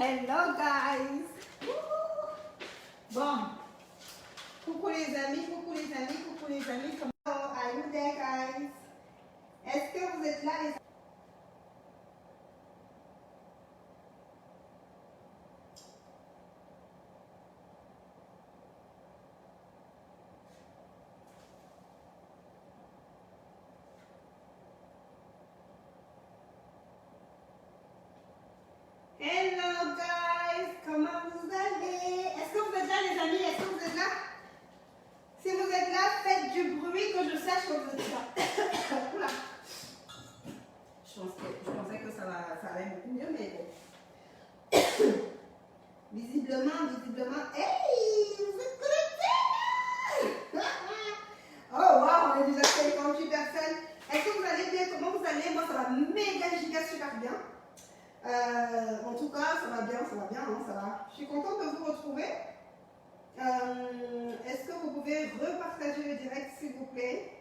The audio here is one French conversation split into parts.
Hello guys! Bon, coucou les amis, coucou les amis, coucou les amis. Comment are you there guys? Est-ce que vous êtes là les amis? Hello guys, comment vous allez? Est-ce que vous êtes là les amis? Est-ce que vous êtes là? Si vous êtes là, faites du bruit que je sache que vous êtes là. Oula. Je pensais que ça allait beaucoup mieux, mais bon. Visiblement, hey, vous êtes connectés? Oh wow, on est déjà 58 personnes. Est-ce que vous allez bien? Comment vous allez? Moi, ça va méga giga super bien. En tout cas, ça va bien, hein, ça va. Je suis contente de vous retrouver. Est-ce que vous pouvez repartager le direct, s'il vous plaît?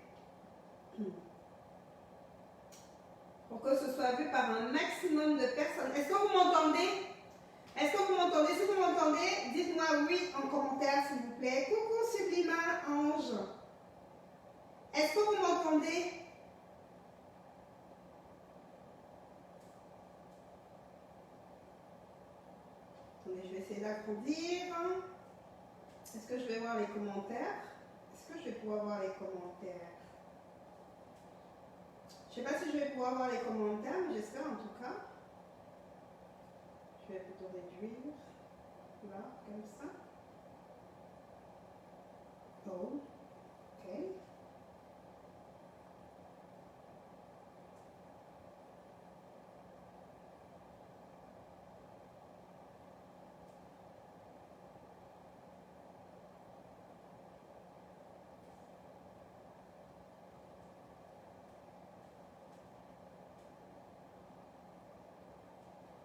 Pour que ce soit vu par un maximum de personnes. Est-ce que vous m'entendez? Est-ce que vous m'entendez? Si vous m'entendez, dites-moi oui en commentaire, s'il vous plaît. Coucou Sublima Ange. Est-ce que vous m'entendez? Attendez, je vais essayer d'agrandir. Est-ce que je vais voir les commentaires? Est-ce que je vais pouvoir voir les commentaires? Je ne sais pas si je vais pouvoir voir les commentaires, mais j'espère en tout cas. Je vais plutôt réduire. Là, comme ça. Oh, ok.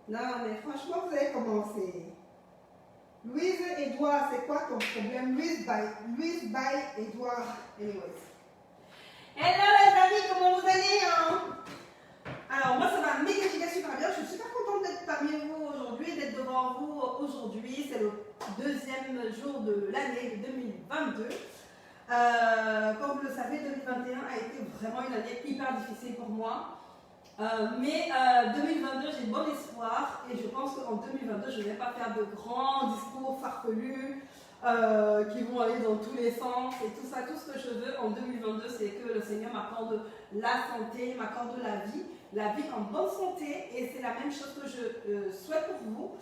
Non, mais franchement, vous avez commencé. Louise Edouard, c'est quoi ton problème? Louise by Edouard. Anyways. Hello les amis, comment vous allez hein? Alors, moi, ça va méga super bien. Je suis super contente d'être parmi vous aujourd'hui, d'être devant vous aujourd'hui. C'est le deuxième jour de l'année 2022. Comme vous le savez, 2021 a été vraiment une année hyper difficile pour moi. Mais 2022, j'ai bon espoir et je pense qu'en 2022, je ne vais pas faire de grands discours farfelus qui vont aller dans tous les sens et tout ça. Tout ce que je veux en 2022, c'est que le Seigneur m'accorde la santé, m'accorde la vie en bonne santé et c'est la même chose que je souhaite pour vous.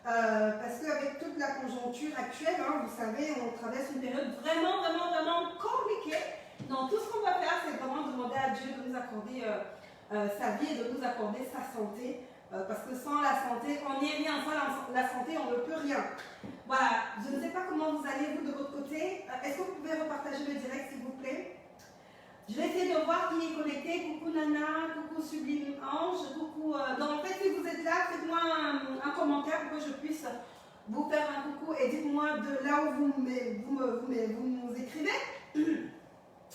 Parce qu'avec toute la conjoncture actuelle, hein, vous savez, on traverse une période vraiment compliquée. Donc tout ce qu'on va faire, c'est vraiment demander à Dieu de nous accorder sa vie et de nous accorder sa santé. Parce que sans la santé, on n'y est rien. Sans la santé, on ne peut rien. Voilà, je ne sais pas comment vous allez, vous, de votre côté. Est-ce que vous pouvez repartager le direct, s'il vous plaît? Je vais essayer de voir qui est connecté. Coucou Nana, coucou Sublime Ange, coucou... Donc en fait, si vous êtes là, faites-moi un commentaire pour que je puisse vous faire un coucou et dites-moi de là où vous nous écrivez.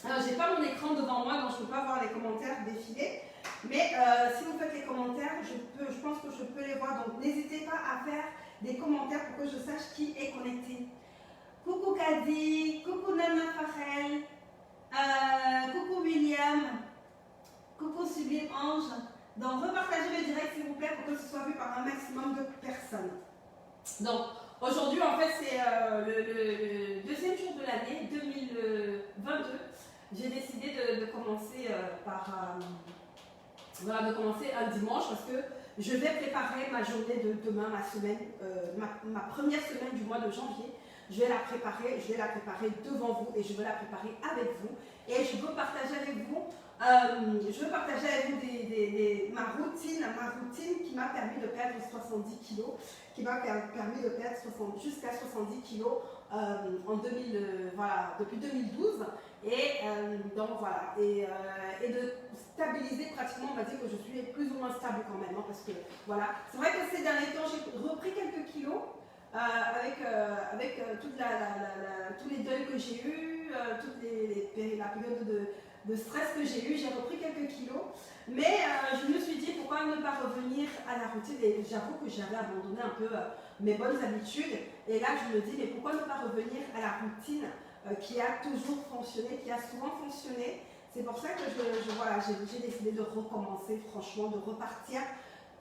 Alors, j'ai pas mon écran devant moi, donc je ne peux pas voir les commentaires défiler. Mais si vous faites les commentaires, je pense que je peux les voir. Donc, n'hésitez pas à faire des commentaires pour que je sache qui est connecté. Coucou Kadi, coucou Nana Farel, coucou William, coucou Sublime Ange. Donc, repartagez le direct s'il vous plaît pour que ce soit vu par un maximum de personnes. Donc, aujourd'hui, en fait, c'est le deuxième jour de l'année 2022. J'ai décidé de commencer de commencer un dimanche parce que je vais préparer ma journée de demain, ma semaine, ma première semaine du mois de janvier. Je vais la préparer devant vous et je veux la préparer avec vous. Et je veux partager avec vous, ma routine qui m'a permis de perdre 70 kilos, qui m'a permis de perdre jusqu'à 70 kilos depuis 2012. Et donc voilà, et de stabiliser pratiquement, on va dire que je suis plus ou moins stable quand même, hein, parce que voilà, c'est vrai que ces derniers temps j'ai repris quelques kilos avec tous les deuils que j'ai eus, toute la période de stress que j'ai eu. J'ai repris quelques kilos. Mais je me suis dit pourquoi ne pas revenir à la routine. Et j'avoue que j'avais abandonné un peu mes bonnes habitudes. Et là, je me dis, mais pourquoi ne pas revenir à la routine qui a toujours fonctionné, qui a souvent fonctionné. C'est pour ça que voilà, j'ai décidé de recommencer, franchement, de repartir.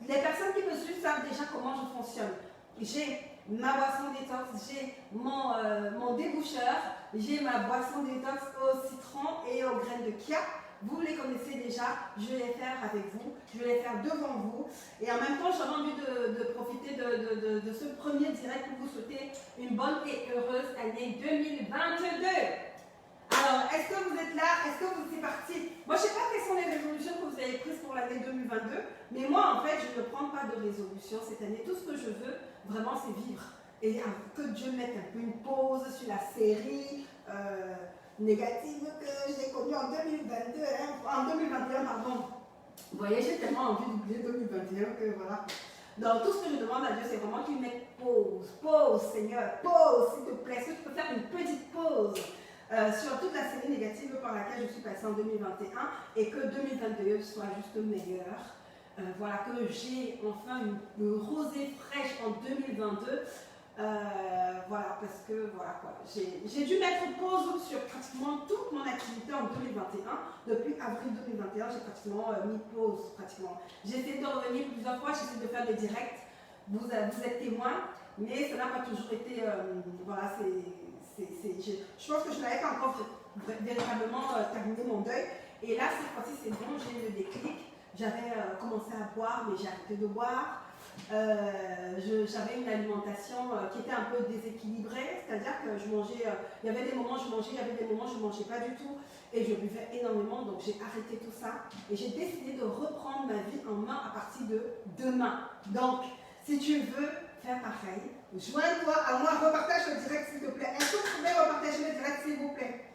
Les personnes qui me suivent savent déjà comment je fonctionne. J'ai ma boisson détox, j'ai mon déboucheur, j'ai ma boisson détox au citron et aux graines de chia. Vous les connaissez déjà, je vais les faire avec vous, je vais les faire devant vous. Et en même temps, j'avais envie de profiter de ce premier direct pour vous souhaiter une bonne et heureuse année 2022. Alors, est-ce que vous êtes là? Est-ce que c'est parti? Moi, je ne sais pas quelles sont les résolutions que vous avez prises pour l'année 2022, mais moi, en fait, je ne prends pas de résolution cette année. Tout ce que je veux, vraiment, c'est vivre. Et que Dieu mette un peu une pause sur la série négative que j'ai connue en 2022, en 2021, pardon. Vous voyez, j'ai tellement envie d'oublier 2021 que voilà. Donc, tout ce que je demande à Dieu, c'est vraiment qu'il mette pause. Pause, Seigneur, pause, s'il te plaît. Est-ce que tu peux faire une petite pause sur toute la série négative par laquelle je suis passée en 2021 et que 2022 soit juste meilleur. Voilà, que j'ai enfin une rosée fraîche en 2022. Voilà, parce que voilà quoi. J'ai dû mettre pause sur pratiquement toute mon activité en 2021. Depuis avril 2021, j'ai pratiquement mis pause. J'ai essayé de revenir plusieurs fois, j'ai essayé de faire des directs. Vous êtes témoins, mais ça n'a pas toujours été. Voilà, je pense que je n'avais pas encore véritablement terminé mon deuil. Et là, cette fois-ci, c'est bon, j'ai eu le déclic. J'avais commencé à boire, mais j'ai arrêté de boire. J'avais une alimentation qui était un peu déséquilibrée, c'est-à-dire que je mangeais, il y avait des moments où je mangeais, il y avait des moments où je ne mangeais pas du tout, et je buvais énormément, donc j'ai arrêté tout ça, et j'ai décidé de reprendre ma vie en main à partir de demain. Donc, si tu veux faire pareil, joins-toi à moi, repartage le direct s'il te plaît. Est-ce que vous pouvez repartager le direct s'il vous plaît?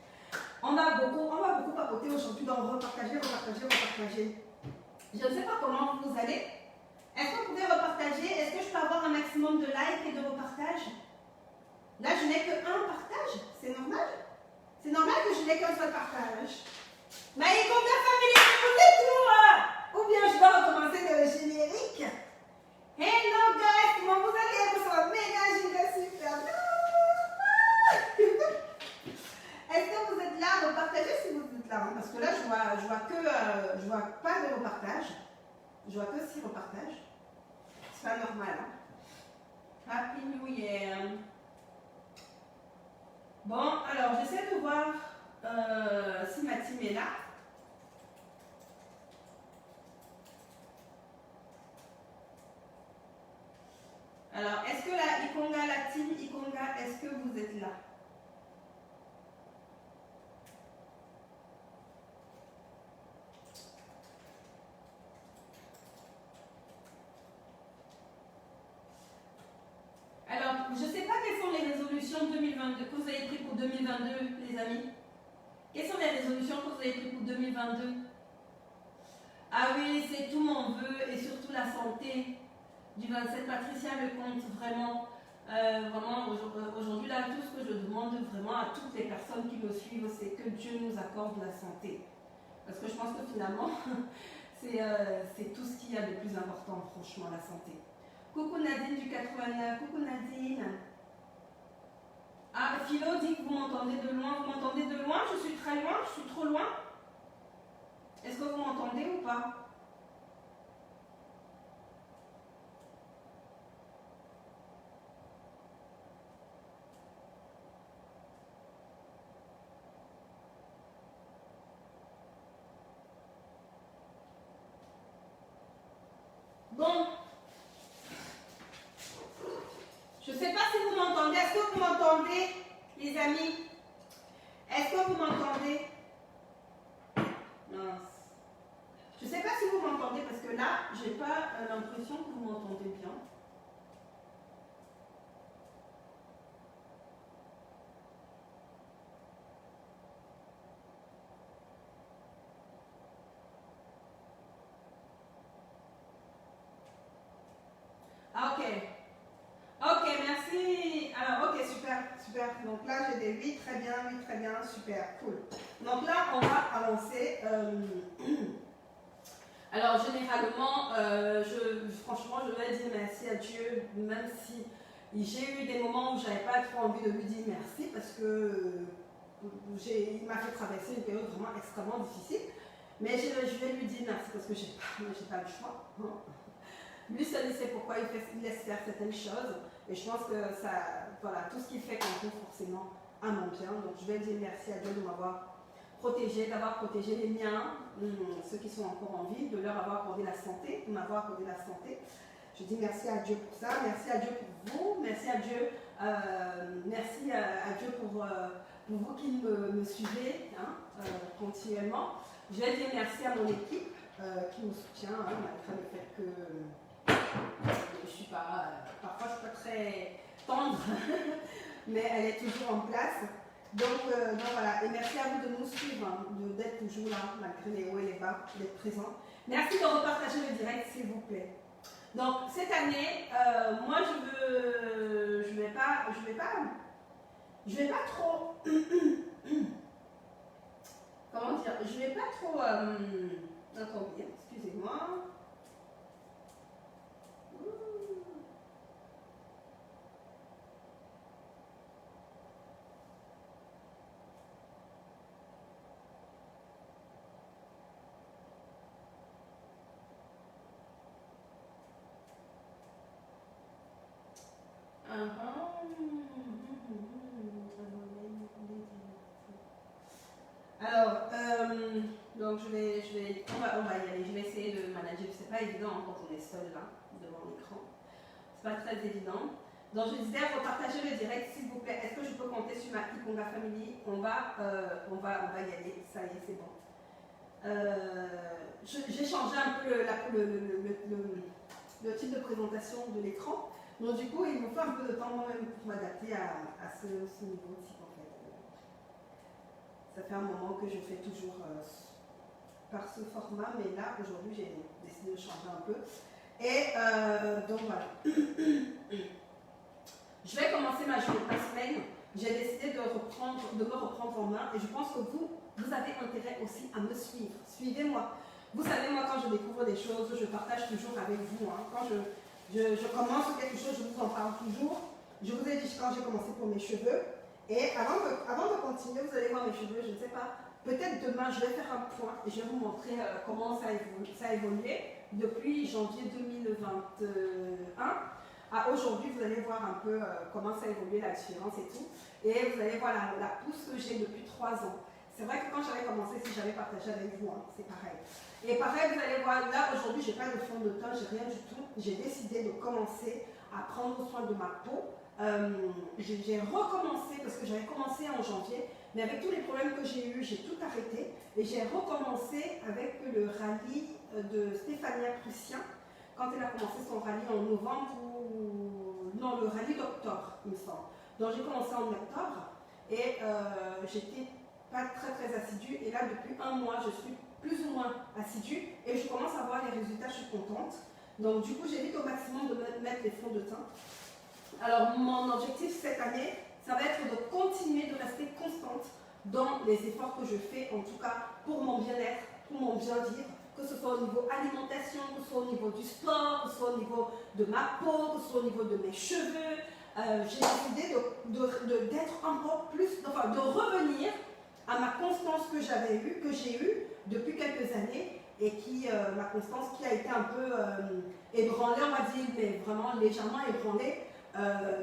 On va beaucoup papoter aujourd'hui dans repartager. Je ne sais pas comment vous allez. Est-ce que vous pouvez repartager? Est-ce que je peux avoir un maximum de likes et de repartages? Là, je n'ai qu'un partage. C'est normal? C'est normal que je n'ai qu'un seul partage. Mais combien de familles vous êtes tout? Ou bien je dois recommencer le générique? Hello guys, comment vous allez? Vous êtes méga giga super. Est-ce que vous êtes là? Repartagez si vous êtes là. Parce que là, je vois pas de repartage. Je vois que 6 repartages. C'est pas normal. Hein? Happy New Year. Bon, alors j'essaie de voir si ma team est là. Alors, est-ce que la team Ikonga, est-ce que vous êtes là? Alors, je ne sais pas quelles sont les résolutions 2022 que vous avez prises pour 2022, les amis. Quelles sont les résolutions que vous avez prises pour 2022? Ah oui, c'est tout mon vœu et surtout la santé du 27. Patricia le compte vraiment. Vraiment, aujourd'hui, là, tout ce que je demande vraiment à toutes les personnes qui me suivent, c'est que Dieu nous accorde la santé. Parce que je pense que finalement, c'est tout ce qu'il y a de plus important, franchement, la santé. Coucou Nadine du 89, coucou Nadine. Ah, Philo dit que vous m'entendez de loin. Vous m'entendez de loin? Je suis très loin? Je suis trop loin? Est-ce que vous m'entendez ou pas? Bon. Je ne sais pas si vous m'entendez. Est-ce que vous m'entendez, les amis? Est-ce que vous m'entendez? Mince. Je ne sais pas si vous m'entendez parce que là, je n'ai pas l'impression que vous m'entendez bien. Ah, ok. Ok, merci. Alors, ok, super. Donc là, j'ai des 8, très bien, super, cool. Donc là, on va avancer. Alors généralement, franchement, je dois dire merci à Dieu, même si j'ai eu des moments où je n'avais pas trop envie de lui dire merci parce que il m'a fait traverser une période vraiment extrêmement difficile. Mais je vais lui dire merci parce que j'ai pas le choix. Lui seul il sait pourquoi il laisse faire certaines choses. Et je pense que ça, voilà, tout ce qu'il fait compte forcément à mon bien. Donc je vais dire merci à Dieu de m'avoir protégé, d'avoir protégé les miens, ceux qui sont encore en vie, de leur avoir accordé la santé, de m'avoir accordé la santé. Je dis merci à Dieu pour ça, merci à Dieu pour vous, merci à Dieu, pour vous qui me suivez continuellement. Je vais dire merci à mon équipe qui me soutient, malgré le fait que je suis pas, parfois je ne suis pas très tendre, mais elle est toujours en place. Donc voilà, et merci à vous de nous suivre, d'être toujours là, malgré les hauts et les bas, d'être présents. Merci de repartager le direct, s'il vous plaît. Donc cette année, moi je vais pas trop, comment dire, je vais pas trop, attendez, excusez-moi. Alors, donc on va y aller. Je vais essayer de manager. C'est pas évident quand on est seul là, devant l'écran. C'est pas très évident. Donc je disais, repartagez le direct s'il vous plaît. Est-ce que je peux compter sur ma Ikonga Family? On va y aller. Ça y est, c'est bon. J'ai changé un peu le type de présentation de l'écran. Donc du coup, il me faut un peu de temps moi-même pour m'adapter à ce niveau-ci en fait. Ça fait un moment que je fais toujours par ce format, mais là, aujourd'hui, j'ai décidé de changer un peu. Et donc voilà. Je vais commencer ma semaine. J'ai décidé de me reprendre en main et je pense que vous avez intérêt aussi à me suivre. Suivez-moi. Vous savez, moi, quand je découvre des choses, je partage toujours avec vous. Quand je commence quelque chose, je vous en parle toujours. Je vous ai dit quand j'ai commencé pour mes cheveux. Et avant de continuer, vous allez voir mes cheveux, je ne sais pas. Peut-être demain, je vais faire un point et je vais vous montrer comment ça a évolué depuis janvier 2021 à aujourd'hui. Vous allez voir un peu comment ça a évolué, la différence et tout. Et vous allez voir la pousse que j'ai depuis 3 ans. C'est vrai que quand j'avais commencé, si j'avais partagé avec vous, c'est pareil. Et pareil, vous allez voir, là aujourd'hui, je n'ai pas de fond de teint, j'ai rien du tout. J'ai décidé de commencer à prendre soin de ma peau. J'ai recommencé, parce que j'avais commencé en janvier, mais avec tous les problèmes que j'ai eus, j'ai tout arrêté. Et j'ai recommencé avec le rallye de Stéphania Prussien, quand elle a commencé son rallye en novembre, non, le rallye d'octobre, il me semble. Donc j'ai commencé en octobre, et j'étais pas très assidue. Et là, depuis 1 mois, je suis plus ou moins assidue, et je commence à voir les résultats, je suis contente. Donc du coup, j'évite au maximum de mettre les fonds de teint. Alors, mon objectif cette année, ça va être de continuer de rester constante dans les efforts que je fais, en tout cas pour mon bien-être, pour mon bien-vivre, que ce soit au niveau alimentation, que ce soit au niveau du sport, que ce soit au niveau de ma peau, que ce soit au niveau de mes cheveux. J'ai décidé d'être encore plus, enfin de revenir à ma constance que j'ai eue depuis quelques années, et ma constance qui a été un peu ébranlée, on va dire, mais vraiment légèrement ébranlée,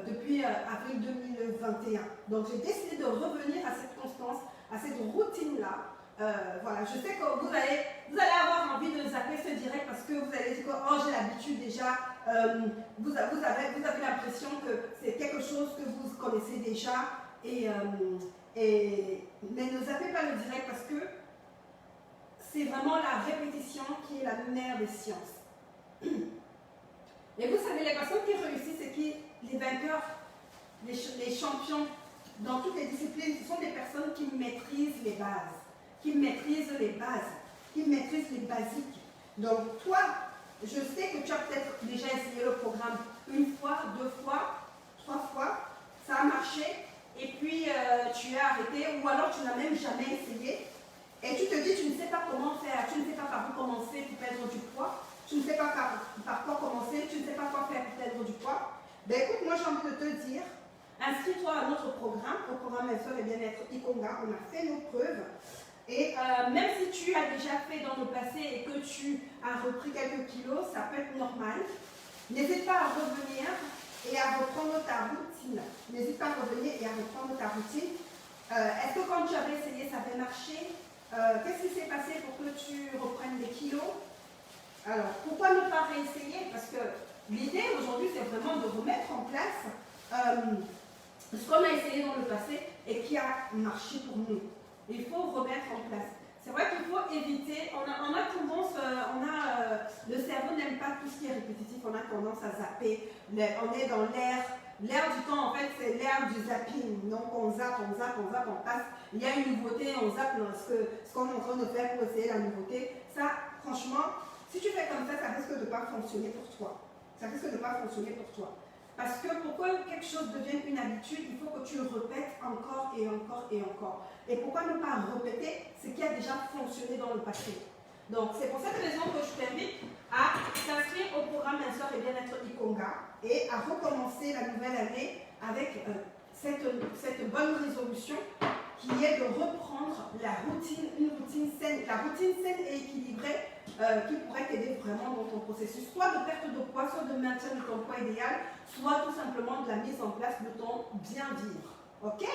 depuis avril 2021. Donc j'ai décidé de revenir à cette constance, à cette routine-là. Voilà, je sais que vous allez avoir envie de zapper ce direct parce que vous allez dire que oh, j'ai l'habitude déjà. Vous avez l'impression que c'est quelque chose que vous connaissez déjà. Mais ne zappez pas le direct parce que c'est vraiment la répétition qui est la mère des sciences. Et vous savez, les personnes qui réussissent et qui les vainqueurs, les champions dans toutes les disciplines, ce sont des personnes qui maîtrisent les bases, qui maîtrisent les basiques. Donc toi, je sais que tu as peut-être déjà essayé le programme 1 fois, 2 fois, 3 fois, ça a marché, et puis tu as arrêté, ou alors tu n'as même jamais essayé, perdre du poids, tu ne sais pas par quoi commencer, tu ne sais pas quoi faire pour perdre du poids, ben écoute, moi j'ai envie de te dire, inscris-toi à notre programme, au programme Minceur et Bien-être Ikonga. On a fait nos preuves. Et même si tu as déjà fait dans le passé et que tu as repris quelques kilos, ça peut être normal. N'hésite pas à revenir et à reprendre ta routine. N'hésite pas à revenir et à reprendre ta routine. Est-ce que quand tu avais essayé, ça avait marché? Qu'est-ce qui s'est passé pour que tu reprennes des kilos? Alors, pourquoi ne pas réessayer? Parce que l'idée aujourd'hui, c'est vraiment de remettre en place ce qu'on a essayé dans le passé et qui a marché pour nous. Il faut remettre en place. C'est vrai qu'il faut éviter, on a tendance, le cerveau n'aime pas tout ce qui est répétitif, on a tendance à zapper, on est dans l'air du temps, en fait c'est l'air du zapping, donc on zappe, on passe, il y a une nouveauté, on zappe ce qu'on est en train de faire pour essayer la nouveauté. Ça, franchement, si tu fais comme ça risque de ne pas fonctionner pour toi. Ça risque de ne pas fonctionner pour toi. Parce que pour que quelque chose devienne une habitude, il faut que tu le répètes encore et encore et encore. Et pourquoi ne pas répéter ce qui a déjà fonctionné dans le passé? Donc c'est pour cette raison que je t'invite à t'inscrire au programme Minceur et Bien-être Ikonga et à recommencer la nouvelle année avec cette bonne résolution qui est de reprendre la routine, une routine saine. La routine saine et équilibrée qui pourrait t'aider vraiment dans ton processus, soit de perte de poids, soit de maintien de ton poids idéal, soit tout simplement de la mise en place de ton bien-vivre. Ok?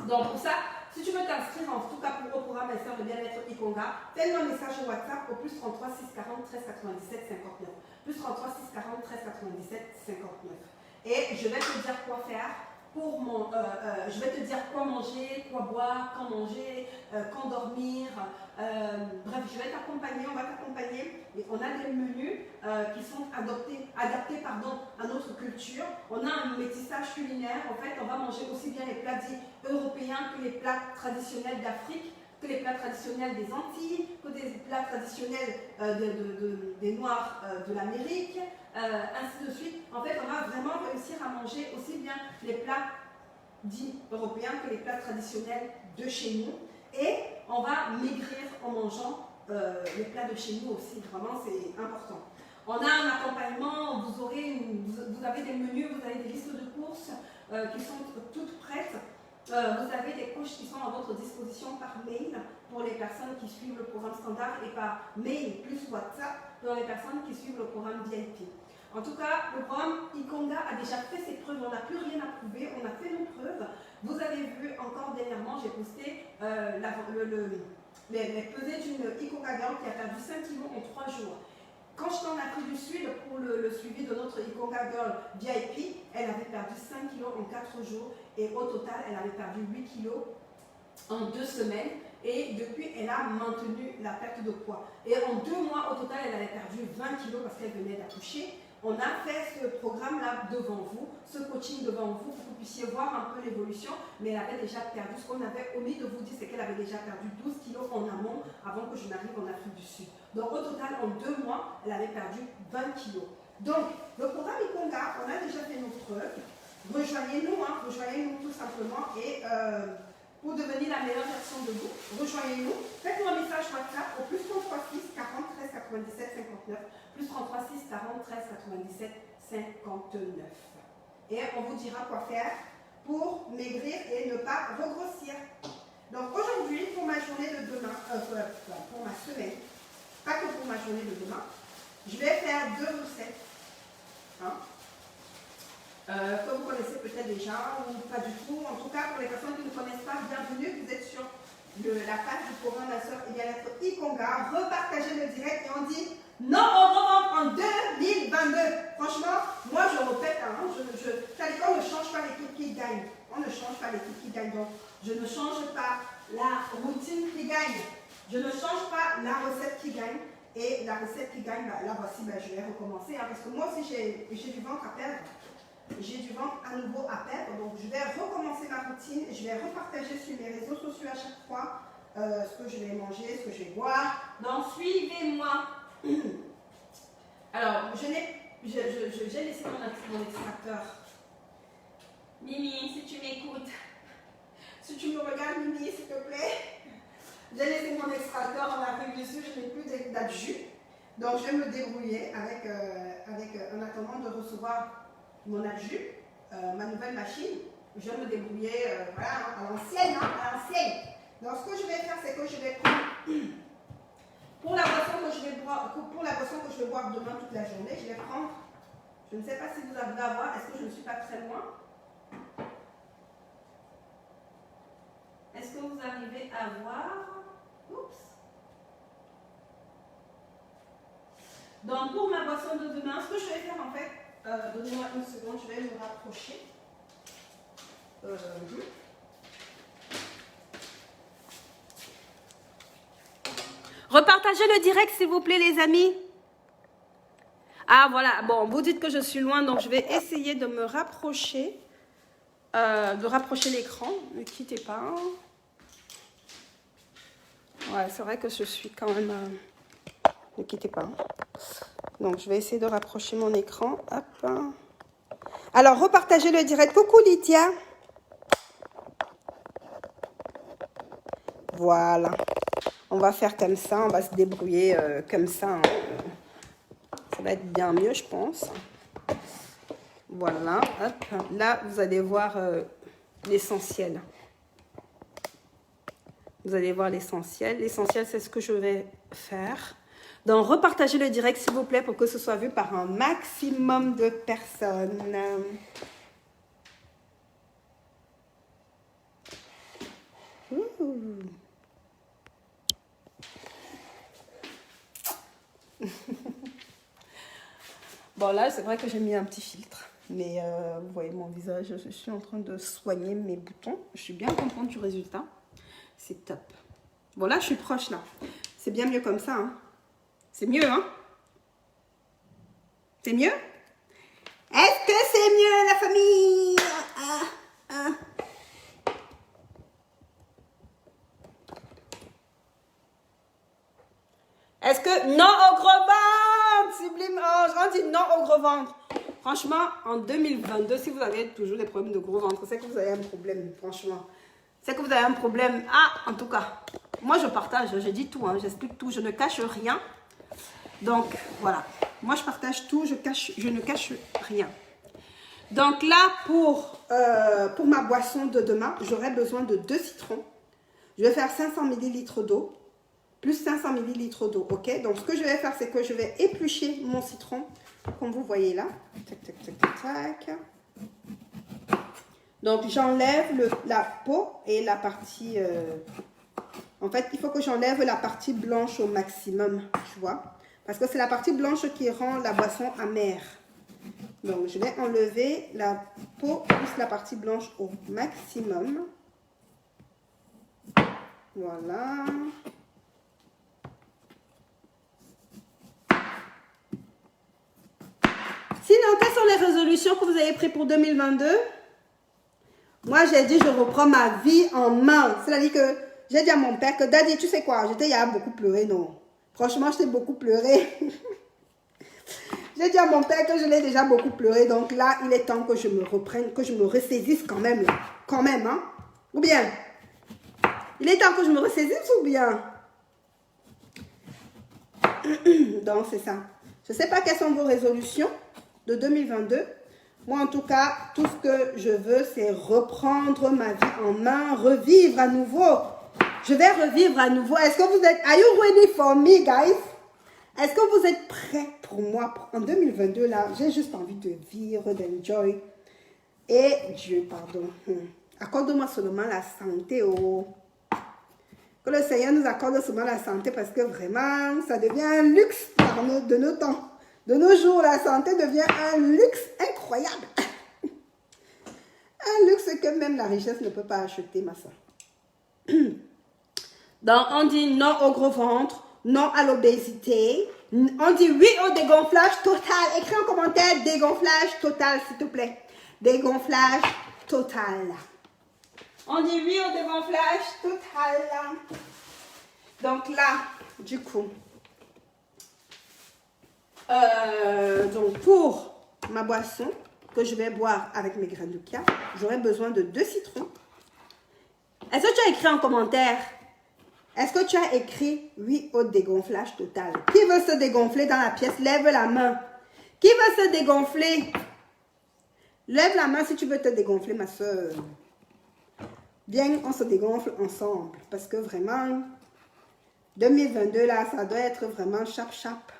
Donc pour ça, si tu veux t'inscrire en tout cas au programme Minceur et Bien-être Ikonga, fais-moi un message au WhatsApp au plus 33 640 13 97 59. Plus 33 640 13 97 59. Et je vais te dire quoi faire. Je vais te dire quoi manger, quoi boire, quand manger, quand dormir. Bref, je vais t'accompagner, on va t'accompagner. Et on a des menus qui sont adaptés à notre culture. On a un métissage culinaire. En fait, on va manger aussi bien les plats dits européens que les plats traditionnels d'Afrique, que les plats traditionnels des Antilles, que des plats traditionnels des Noirs de l'Amérique. Ainsi de suite. En fait, on va vraiment réussir à manger aussi bien les plats dits européens que les plats traditionnels de chez nous. Et on va maigrir en mangeant les plats de chez nous aussi. Vraiment, c'est important. On a un accompagnement, vous avez des menus, vous avez des listes de courses qui sont toutes prêtes. Vous avez des coachs qui sont à votre disposition par mail pour les personnes qui suivent le programme standard et par mail plus WhatsApp pour les personnes qui suivent le programme VIP. En tout cas, le programme Ikonga a déjà fait ses preuves, on n'a plus rien à prouver, on a fait nos preuves. Vous avez vu encore dernièrement, j'ai posté les pesées d'une Ikonga Girl qui a perdu 5 kilos en 3 jours. Quand j'étais en Afrique du Sud pour le suivi de notre Ikonga Girl VIP, elle avait perdu 5 kilos en 4 jours et au total, elle avait perdu 8 kilos en 2 semaines. Et depuis, elle a maintenu la perte de poids. Et en 2 mois, au total, elle avait perdu 20 kilos parce qu'elle venait d'accoucher. On a fait ce programme-là devant vous, ce coaching devant vous, pour que vous puissiez voir un peu l'évolution. Mais elle avait déjà perdu. Ce qu'on avait omis de vous dire, c'est qu'elle avait déjà perdu 12 kilos en amont avant que je n'arrive en Afrique du Sud. Donc au total, en 2 mois, elle avait perdu 20 kilos. Donc, le programme Ikonga, on a déjà fait nos preuves. Rejoignez-nous, rejoignez-nous tout simplement. Et pour devenir la meilleure version de vous, rejoignez-nous. Faites-nous un message WhatsApp au plus 33 6 40 13 97 59. Plus 33 6 40 13 97 59. Et on vous dira quoi faire pour maigrir et ne pas regrossir. Donc aujourd'hui, pour ma journée de demain, pour ma semaine, pas que pour ma journée de demain, je vais faire 2 recettes. Que vous connaissez peut-être déjà ou pas du tout. En tout cas, pour les personnes qui ne connaissent pas, bienvenue. Vous êtes sur la page du programme Minceur et Bien-être Ikonga. Repartagez le direct et on dit non au revente en 2022. Franchement, moi je répète, on ne change pas l'équipe qui gagne. On ne change pas l'équipe qui gagne. Donc, je ne change pas la routine qui gagne. Je ne change pas la recette qui gagne. Et la recette qui gagne, là voici, je vais recommencer. Parce que moi aussi, j'ai du ventre à perdre. J'ai du ventre à nouveau à perdre. Donc, je vais recommencer ma routine. Je vais repartager sur mes réseaux sociaux à chaque fois ce que je vais manger, ce que je vais boire. Donc, suivez-moi. Alors, j'ai laissé mon extracteur. Mimi, si tu m'écoutes, si tu me regardes, Mimi, s'il te plaît, j'ai laissé mon extracteur en Afrique du Sud, je n'ai plus d'adjus. Donc, je vais me débrouiller en attendant de recevoir mon adjus, ma nouvelle machine. Je vais me débrouiller voilà, à l'ancienne, hein, à l'ancienne. Donc, ce que je vais faire, c'est que je vais prendre, pour la boisson que je vais boire demain toute la journée, je vais prendre, je ne sais pas si vous arrivez à voir, est-ce que je ne suis pas très loin? Est-ce que vous arrivez à voir? Oups. Donc, pour ma boisson de demain, ce que je vais faire en fait, donnez-moi une seconde, je vais me rapprocher. Repartagez le direct, s'il vous plaît, les amis. Ah, voilà. Bon, vous dites que je suis loin, donc je vais essayer de me rapprocher, l'écran. Ne quittez pas. Ouais, c'est vrai que je suis quand même... Ne quittez pas. Donc, je vais essayer de rapprocher mon écran. Hop. Alors, repartagez le direct. Coucou, Lydia. Voilà. On va faire comme ça. On va se débrouiller comme ça. Hein. Ça va être bien mieux, je pense. Voilà. Hop. Là, vous allez voir l'essentiel. Vous allez voir l'essentiel. L'essentiel, c'est ce que je vais faire. Donc, repartagez le direct, s'il vous plaît, pour que ce soit vu par un maximum de personnes. Bon, là, c'est vrai que j'ai mis un petit filtre. Mais vous voyez mon visage, je suis en train de soigner mes boutons. Je suis bien contente du résultat. C'est top. Bon, là, je suis proche, là. C'est bien mieux comme ça, hein. C'est mieux, hein? C'est mieux? Est-ce que c'est mieux, la famille? Est-ce que... Non au gros ventre! Sublime Ange, on dit non au gros ventre. Franchement, en 2022, si vous avez toujours des problèmes de gros ventre, c'est que vous avez un problème, franchement. C'est que vous avez un problème. Ah, en tout cas, moi je partage, je dis tout, hein, j'explique tout, je ne cache rien. Donc, voilà. Moi, je partage tout, je ne cache rien. Donc là, pour ma boisson de demain, j'aurai besoin de 2 citrons. Je vais faire 500 ml d'eau, plus 500 ml d'eau, ok? Donc, ce que je vais faire, c'est que je vais éplucher mon citron, comme vous voyez là. Tac, tac, tac, tac, tac. Donc, j'enlève la peau et la partie... En fait, il faut que j'enlève la partie blanche au maximum, tu vois? Parce que c'est la partie blanche qui rend la boisson amère. Donc, je vais enlever la peau plus la partie blanche au maximum. Voilà. Sinon, quelles sont les résolutions que vous avez prises pour 2022? Moi, j'ai dit, je reprends ma vie en main. C'est-à-dire que j'ai dit à mon père que, Daddy, tu sais quoi, j'étais il y a beaucoup pleuré, non? Franchement, j'étais beaucoup pleuré. J'ai dit à mon père que je l'ai déjà beaucoup pleuré. Donc là, il est temps que je me reprenne, que je me ressaisisse quand même. Là. Quand même, hein? Ou bien? Il est temps que je me ressaisisse ou bien? Donc, c'est ça. Je ne sais pas quelles sont vos résolutions de 2022. Moi, en tout cas, tout ce que je veux, c'est reprendre ma vie en main, revivre à nouveau. Je vais revivre à nouveau. Est-ce que vous êtes... Are you ready for me, guys? Est-ce que vous êtes prêts pour moi? En 2022, là, j'ai juste envie de vivre, d'enjoy. Et Dieu, pardon. Accorde-moi seulement la santé, oh. Que le Seigneur nous accorde seulement la santé parce que vraiment, ça devient un luxe de nos temps. De nos jours, la santé devient un luxe incroyable. Un luxe que même la richesse ne peut pas acheter, ma soeur. Donc, on dit non au gros ventre, non à l'obésité. On dit oui au dégonflage total. Écris en commentaire dégonflage total, s'il te plaît. Dégonflage total. On dit oui au dégonflage total. Donc là, du coup, donc pour ma boisson que je vais boire avec mes graines de chia, j'aurai besoin de 2 citrons. Est-ce que tu as écrit en commentaire? Est-ce que tu as écrit oui au dégonflage total? Qui veut se dégonfler dans la pièce? Lève la main. Qui veut se dégonfler? Lève la main si tu veux te dégonfler, ma soeur. Viens, on se dégonfle ensemble. Parce que vraiment, 2022, là, ça doit être vraiment chap-chap.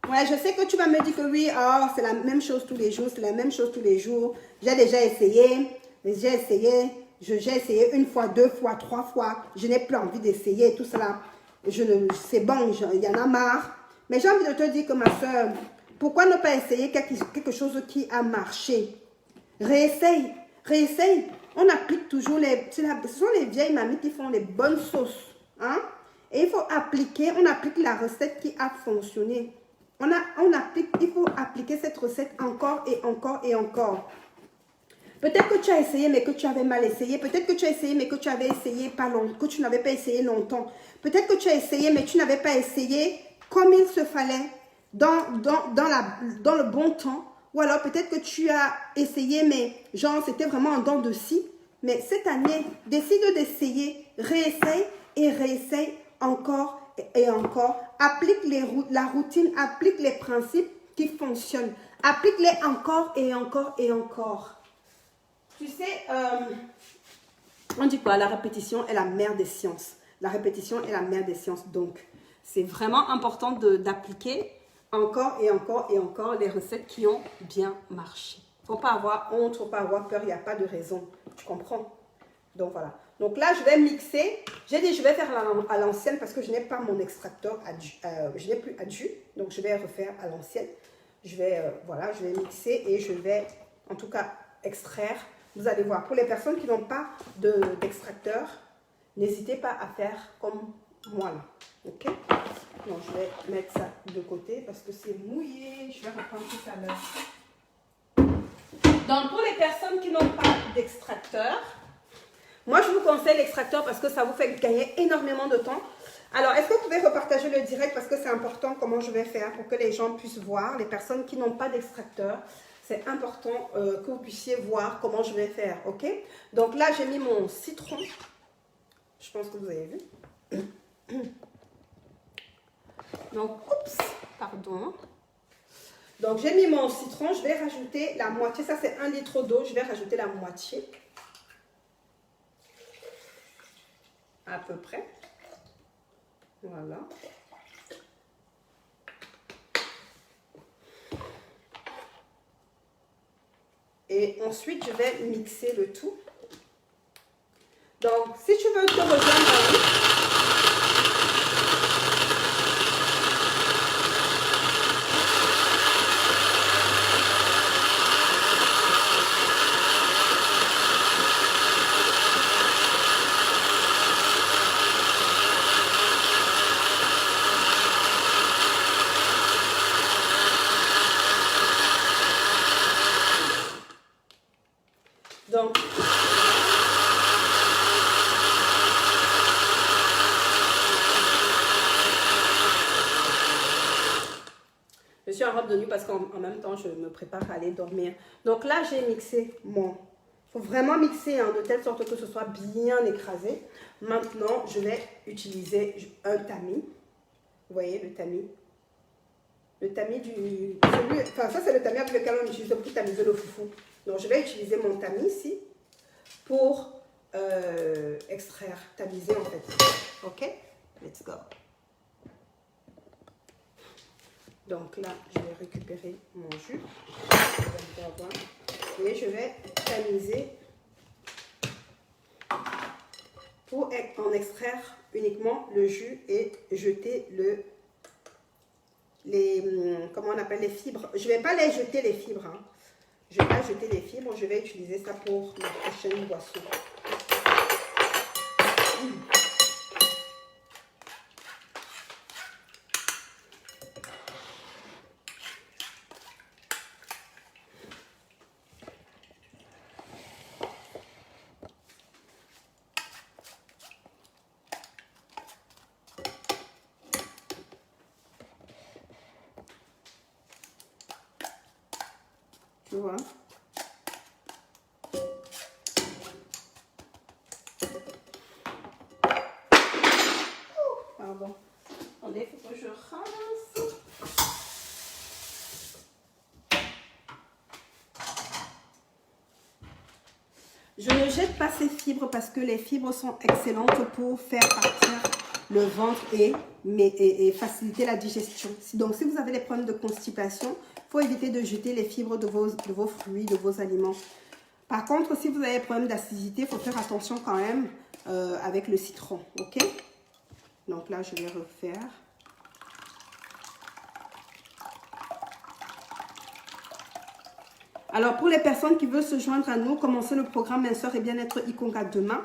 Ouais, je sais que tu vas me dire que oui, oh, c'est la même chose tous les jours, c'est la même chose tous les jours. J'ai déjà essayé, j'ai essayé une fois, deux fois, trois fois. Je n'ai plus envie d'essayer tout cela. C'est bon, il y en a marre. Mais j'ai envie de te dire que ma soeur, pourquoi ne pas essayer quelque chose qui a marché? Réessaye, réessaye. On applique toujours ce sont les vieilles mamies qui font les bonnes sauces. Hein? Et il faut appliquer, on applique la recette qui a fonctionné. Il faut appliquer cette recette encore et encore et encore. Peut-être que tu as essayé, mais que tu avais mal essayé. Peut-être que tu as essayé, mais que tu avais essayé pas longtemps, que tu n'avais pas essayé longtemps. Peut-être que tu as essayé, mais tu n'avais pas essayé comme il se fallait, dans le bon temps. Ou alors peut-être que tu as essayé, mais genre c'était vraiment en dents de scie. Mais cette année, décide d'essayer, réessaye et réessaye encore et encore. Applique la routine, applique les principes qui fonctionnent. Applique-les encore et encore et encore. Tu sais, on dit quoi? La répétition est la mère des sciences. La répétition est la mère des sciences. Donc, c'est vraiment important d'appliquer encore et encore et encore les recettes qui ont bien marché. Il ne faut pas avoir honte, il ne faut pas avoir peur, il n'y a pas de raison. Tu comprends? Donc, voilà. Donc là, je vais mixer. J'ai dit, je vais faire à l'ancienne parce que je n'ai pas mon extracteur, je n'ai plus adju. Donc, je vais refaire à l'ancienne. Voilà, je vais mixer et je vais, en tout cas, extraire. Vous allez voir, pour les personnes qui n'ont pas d'extracteur, n'hésitez pas à faire comme moi là. Ok? Donc, je vais mettre ça de côté parce que c'est mouillé. Je vais reprendre tout à l'heure. Donc, pour les personnes qui n'ont pas d'extracteur, moi, je vous conseille l'extracteur parce que ça vous fait gagner énormément de temps. Alors, est-ce que vous pouvez repartager le direct parce que c'est important comment je vais faire pour que les gens puissent voir, les personnes qui n'ont pas d'extracteur. C'est important que vous puissiez voir comment je vais faire, ok? Donc là, j'ai mis mon citron. Je pense que vous avez vu. Donc, oups, pardon. Donc, j'ai mis mon citron. Je vais rajouter la moitié. Ça, c'est 1 litre d'eau. Je vais rajouter la moitié. À peu près. Voilà. Et ensuite, je vais mixer le tout. Donc, si tu veux te rejoindre, donc, je suis en robe de nuit parce qu'en même temps, je me prépare à aller dormir. Donc là, j'ai mixé mon... Il faut vraiment mixer hein, de telle sorte que ce soit bien écrasé. Maintenant, je vais utiliser un tamis. Vous voyez le tamis? Le tamis du... Enfin, ça, c'est le tamis avec lequel on utilise pour tamiser le foufou. Donc, je vais utiliser mon tamis ici pour extraire, tamiser en fait. Ok? Let's go. Donc là, je vais récupérer mon jus. Et je vais tamiser pour en extraire uniquement le jus et jeter comment on appelle les fibres. Je ne vais pas les jeter les fibres. Hein. Je ne vais pas jeter les fibres. Je vais utiliser ça pour ma prochaine boisson. Tu vois? Attendez, il faut que je rince. Je ne jette pas ces fibres parce que les fibres sont excellentes pour faire partir le ventre et faciliter la digestion. Donc, si vous avez des problèmes de constipation, il faut éviter de jeter les fibres de vos fruits, de vos aliments. Par contre, si vous avez des problèmes d'acidité, il faut faire attention quand même avec le citron. Ok? Donc là, je vais refaire. Alors, pour les personnes qui veulent se joindre à nous, commencer le programme Minceur et Bien-être Ikonga demain,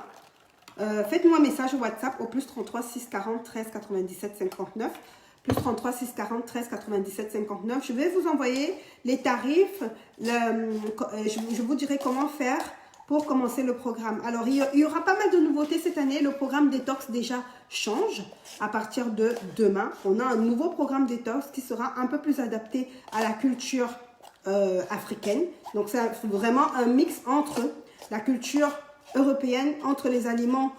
faites-moi un message au WhatsApp au plus 33 640 13 97 59. Plus 33 640 13 97 59. Je vais vous envoyer les tarifs. Je vous dirai comment faire pour commencer le programme. Alors, il y aura pas mal de nouveautés cette année. Le programme Détox déjà change à partir de demain. On a un nouveau programme Détox qui sera un peu plus adapté à la culture africaine. Donc, c'est vraiment un mix entre la culture européenne, entre les aliments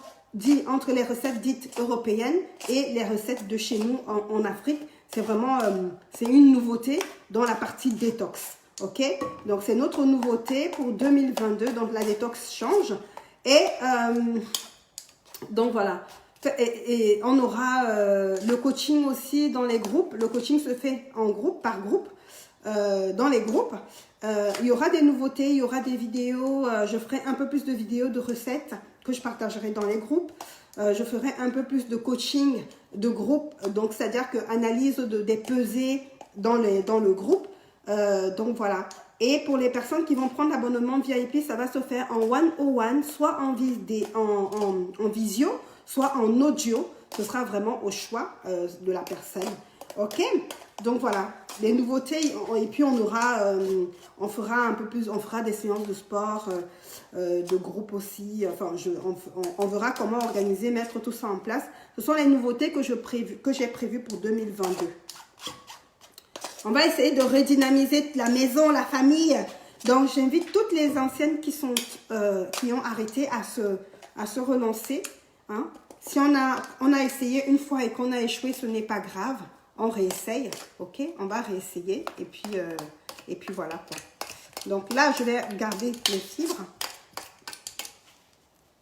entre les recettes dites européennes et les recettes de chez nous en Afrique. C'est vraiment c'est une nouveauté dans la partie détox. Ok, donc c'est notre nouveauté pour 2022. Donc la détox change et donc voilà. Et on aura le coaching aussi dans les groupes. Le coaching se fait en groupe, par groupe, dans les groupes. Il y aura des nouveautés, il y aura des vidéos. Je ferai un peu plus de vidéos de recettes que je partagerai dans les groupes. Je ferai un peu plus de coaching de groupe. Donc, c'est-à-dire que analyse des pesées dans le groupe. Donc, voilà. Et pour les personnes qui vont prendre l'abonnement VIP, ça va se faire en one-on-one, soit en visio, soit en audio. Ce sera vraiment au choix de la personne. Ok? Donc voilà, les nouveautés, et puis on fera un peu plus, on fera des séances de sport, de groupe aussi. Enfin, on verra comment organiser, mettre tout ça en place. Ce sont les nouveautés que j'ai prévues pour 2022. On va essayer de redynamiser la maison, la famille. Donc j'invite toutes les anciennes qui ont arrêté à se relancer. Hein. Si on a essayé une fois et qu'on a échoué, ce n'est pas grave. On réessaye, ok? On va réessayer et puis voilà quoi. Donc là, je vais garder mes fibres.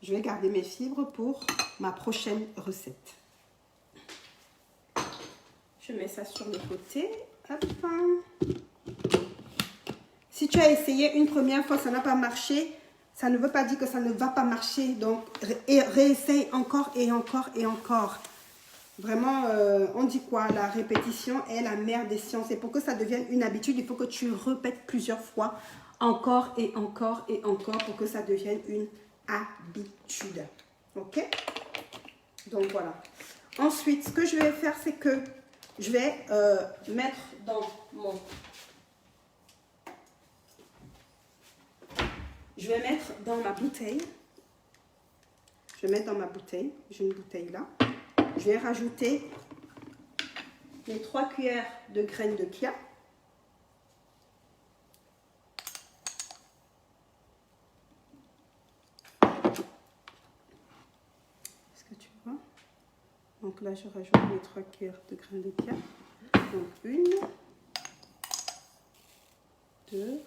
Je vais garder mes fibres pour ma prochaine recette. Je mets ça sur le côté. Hop. Si tu as essayé une première fois, ça n'a pas marché, ça ne veut pas dire que ça ne va pas marcher. Donc, réessaye encore et encore et encore. Vraiment, on dit quoi? La répétition est la mère des sciences. Et pour que ça devienne une habitude, il faut que tu répètes plusieurs fois, encore et encore et encore, pour que ça devienne une habitude. Ok? Donc, voilà. Ensuite, ce que je vais faire, c'est que je vais mettre dans mon... Je vais mettre dans ma bouteille. Je vais mettre dans ma bouteille. J'ai une bouteille là. Je vais rajouter les 3 cuillères de graines de chia. Est-ce que tu vois? Donc là, je rajoute les 3 cuillères de graines de chia. Donc 1, 2,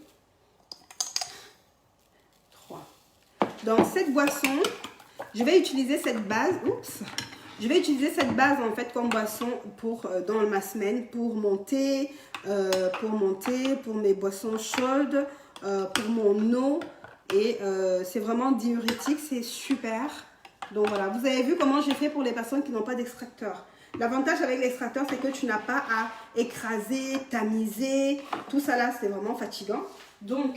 3. Dans cette boisson, je vais utiliser cette base. Oups! Je vais utiliser cette base en fait comme boisson dans ma semaine pour monter, pour mes boissons chaudes, pour mon eau. Et c'est vraiment diurétique, c'est super. Donc voilà, vous avez vu comment j'ai fait pour les personnes qui n'ont pas d'extracteur. L'avantage avec l'extracteur, c'est que tu n'as pas à écraser, tamiser. Tout ça là, c'est vraiment fatigant. Donc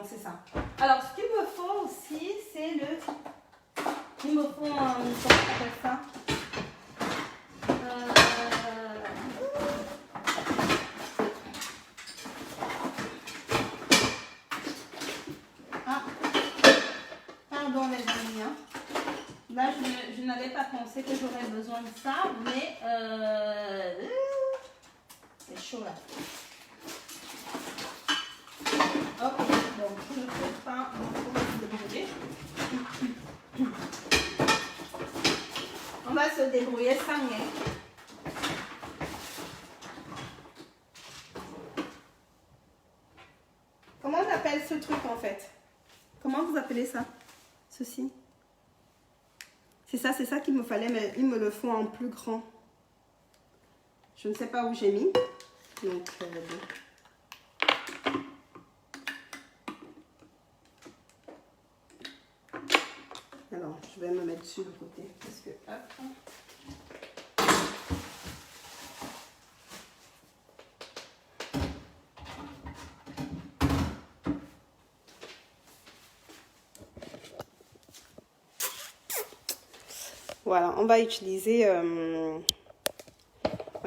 c'est ça. Alors, ce qu'il me faut aussi, c'est le... Il me faut comment on appelle ça? Pardon les amis. Hein. Là, je n'avais pas pensé que j'aurais besoin de ça, mais c'est chaud là. Ok, donc je ne fais pas beaucoup de brûler. On va se se débrouiller sans rien. Comment on appelle ce truc en fait? Comment vous appelez ça? Ceci? C'est ça qu'il me fallait, mais ils me le font en plus grand. Je ne sais pas où j'ai mis. Donc, bon. Alors, je vais me mettre dessus de côté. Parce que, hop. Voilà, on va utiliser... ouais,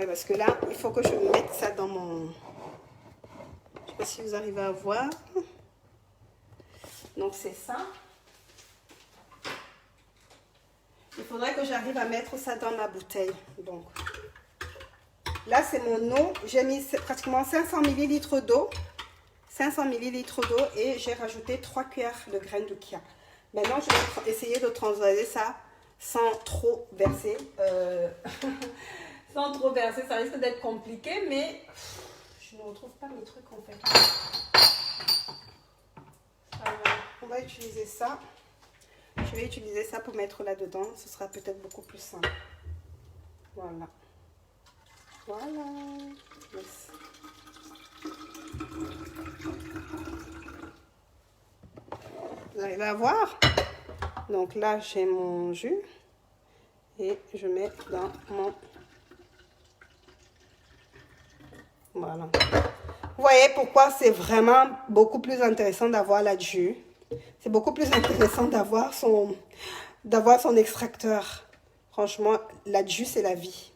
parce que là, il faut que je mette ça dans mon... Je ne sais pas si vous arrivez à voir. Donc, c'est ça. Il faudrait que j'arrive à mettre ça dans ma bouteille. Donc, là, c'est mon eau. J'ai mis pratiquement 500 ml d'eau. 500 ml d'eau et j'ai rajouté 3 cuillères de graines de chia. Maintenant, je vais essayer de transvaser ça sans trop verser. Sans trop verser, ça risque d'être compliqué, mais je ne retrouve pas mes trucs en fait. Alors, on va utiliser ça. Je vais utiliser ça pour mettre là-dedans. Ce sera peut-être beaucoup plus simple. Voilà. Voilà. Yes. Vous arrivez à voir? Donc là, j'ai mon jus. Et je mets dans mon... Voilà. Vous voyez pourquoi c'est vraiment beaucoup plus intéressant d'avoir la jus. C'est beaucoup plus intéressant d'avoir son extracteur. Franchement, la jus, c'est la vie.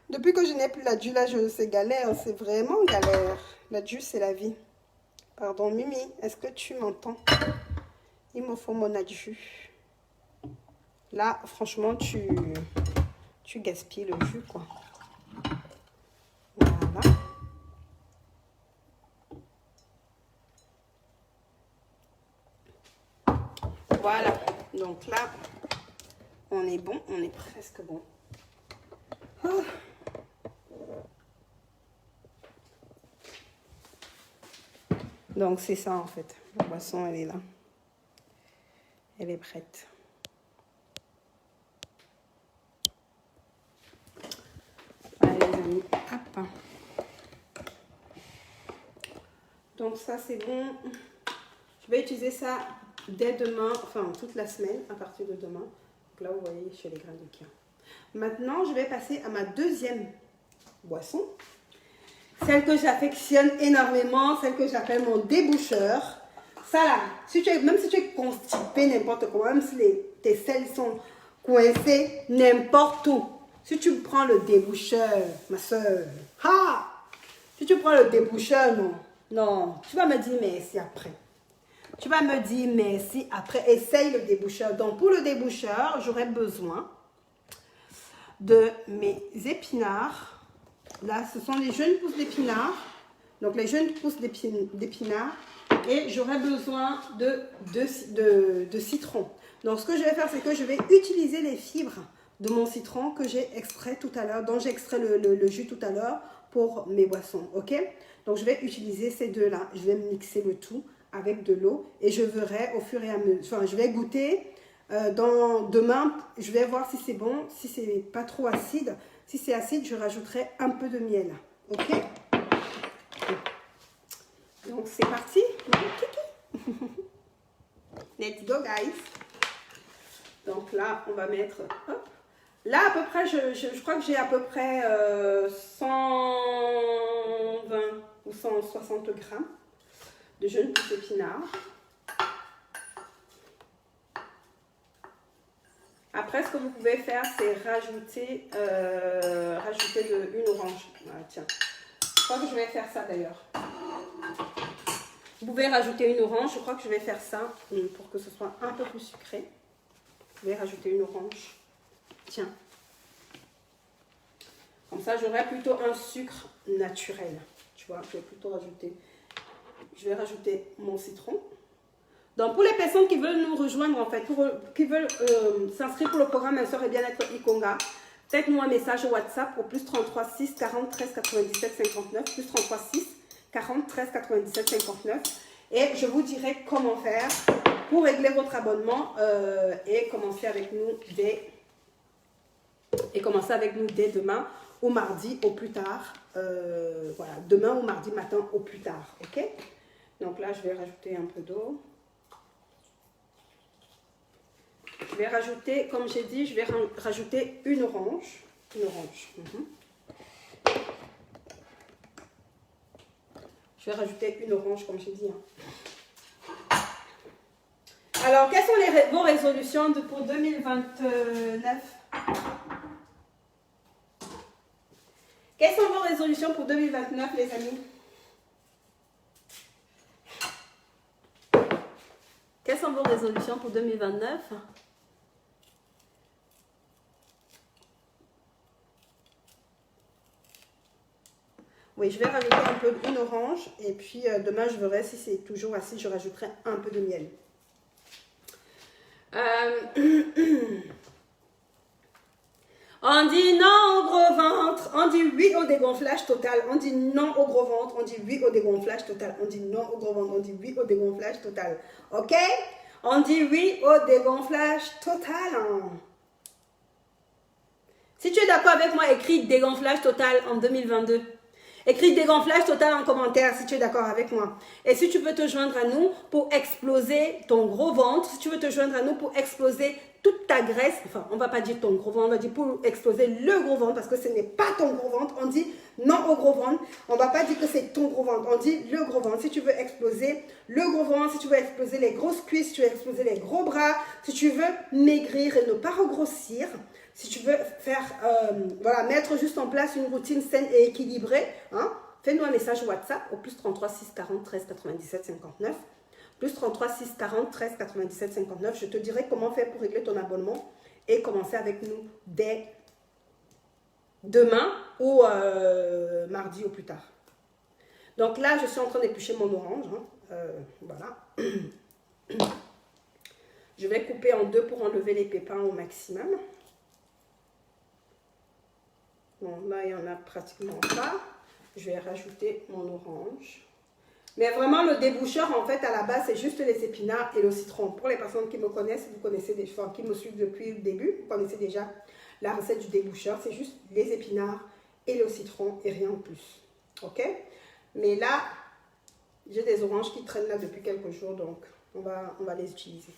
Depuis que je n'ai plus la jus, là, c'est galère. C'est vraiment galère. La jus, c'est la vie. Pardon, Mimi, est-ce que tu m'entends? Il me faut mon jus. Là, franchement, tu gaspilles le jus, quoi. Voilà. Voilà. Donc là, on est bon. On est presque bon. Oh. Donc, c'est ça, en fait. La boisson, elle est là. Elle est prête. Allez, les amis. Hop. Donc, ça, c'est bon. Je vais utiliser ça dès demain, enfin, toute la semaine, à partir de demain. Donc là, vous voyez, chez les graines de chia. Maintenant, je vais passer à ma deuxième boisson. Celle que j'affectionne énormément, celle que j'appelle mon déboucheur. Ça là, même si tu es constipé n'importe comment, même si tes selles sont coincées n'importe où, si tu prends le déboucheur, ma soeur, si tu prends le déboucheur, non, tu vas me dire merci après. Tu vas me dire merci après, essaye le déboucheur. Donc pour le déboucheur, j'aurai besoin de mes épinards. Là, ce sont les jeunes pousses d'épinards. Donc les jeunes pousses d'épinards. Et j'aurai besoin de citron. Donc ce que je vais faire, c'est que je vais utiliser les fibres de mon citron que j'ai extrait tout à l'heure, dont j'ai extrait le jus tout à l'heure pour mes boissons. Ok? Donc je vais utiliser ces deux-là. Je vais mixer le tout avec de l'eau et je verrai au fur et à mesure. Enfin, je vais goûter. Demain, je vais voir si c'est bon, si c'est pas trop acide. Si c'est acide, je rajouterai un peu de miel. Ok? Donc c'est parti. Let's go, guys. Donc là, on va mettre... Hop. Là, à peu près, je crois que j'ai à peu près 120 ou 160 grammes de jeunes pousses d'épinards. Après, ce que vous pouvez faire, c'est rajouter une orange. Voilà, tiens, je crois que je vais faire ça d'ailleurs. Vous pouvez rajouter une orange. Je crois que je vais faire ça pour que ce soit un peu plus sucré. Vous pouvez rajouter une orange. Tiens. Comme ça, j'aurai plutôt un sucre naturel. Tu vois, je vais plutôt rajouter... Je vais rajouter mon citron. Donc, pour les personnes qui veulent nous rejoindre, en fait, qui veulent s'inscrire pour le programme Ma Soeur et Bien-être Ikonga, faites-nous un message au WhatsApp au plus 33 6 40 13 97 59, plus 33 6 40 13 97 59. Et je vous dirai comment faire pour régler votre abonnement et commencer avec nous dès demain ou mardi au plus tard. Voilà, demain ou mardi matin au plus tard. Ok? Donc là, je vais rajouter un peu d'eau. Je vais rajouter, comme j'ai dit, je vais rajouter une orange. Une orange. Je vais rajouter une orange, comme j'ai dit. Alors, quelles sont vos résolutions pour 2029? Quelles sont vos résolutions pour 2029, les amis? Quelles sont vos résolutions pour 2029? Oui, je vais rajouter un peu une orange et puis demain je verrai si c'est toujours assez, je rajouterai un peu de miel. On dit non au gros ventre, on dit oui au dégonflage total, on dit non au gros ventre, on dit oui au dégonflage total, on dit non au gros ventre, on dit oui au dégonflage total. Ok? On dit oui au dégonflage total. Si tu es d'accord avec moi, écris dégonflage total en 2022. Écris dégonflage total en commentaire si tu es d'accord avec moi. Et si tu veux te joindre à nous pour exploser ton gros ventre, si tu veux te joindre à nous pour exploser toute ta graisse, enfin on ne va pas dire ton gros ventre, on va dire pour exploser le gros ventre parce que ce n'est pas ton gros ventre, on dit non au gros ventre, on ne va pas dire que c'est ton gros ventre, on dit le gros ventre. Si tu veux exploser le gros ventre, si tu veux exploser les grosses cuisses, si tu veux exploser les gros bras, si tu veux maigrir et ne pas regrossir, si tu veux faire, voilà, mettre juste en place une routine saine et équilibrée, hein, fais-nous un message WhatsApp au plus 33 6 40 13 97 59. Plus 33 6 40 13 97 59. Je te dirai comment faire pour régler ton abonnement et commencer avec nous dès demain ou mardi au plus tard. Donc là, je suis en train d'éplucher mon orange. Hein, voilà. Je vais couper en deux pour enlever les pépins au maximum. Bon, là, il n'y en a pratiquement pas. Je vais rajouter mon orange. Mais vraiment, le déboucheur, en fait, à la base, c'est juste les épinards et le citron. Pour les personnes qui me connaissent, vous connaissez des fois, qui me suivent depuis le début, vous connaissez déjà la recette du déboucheur. C'est juste les épinards et le citron et rien de plus. Ok? Mais là, j'ai des oranges qui traînent là depuis quelques jours, donc on va les utiliser.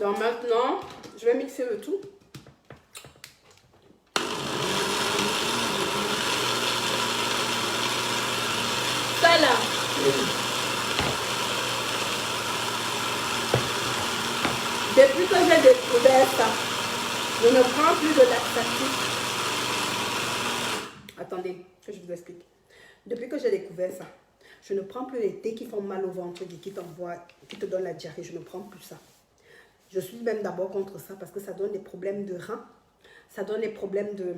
Donc maintenant, je vais mixer le tout. Ça là. Depuis que j'ai découvert ça, je ne prends plus de laxatif. Attendez, que je vous explique. Depuis que j'ai découvert ça, je ne prends plus les thés qui font mal au ventre, qui te donnent la diarrhée. Je ne prends plus ça. Je suis même d'abord contre ça parce que ça donne des problèmes de reins. Ça donne des problèmes de...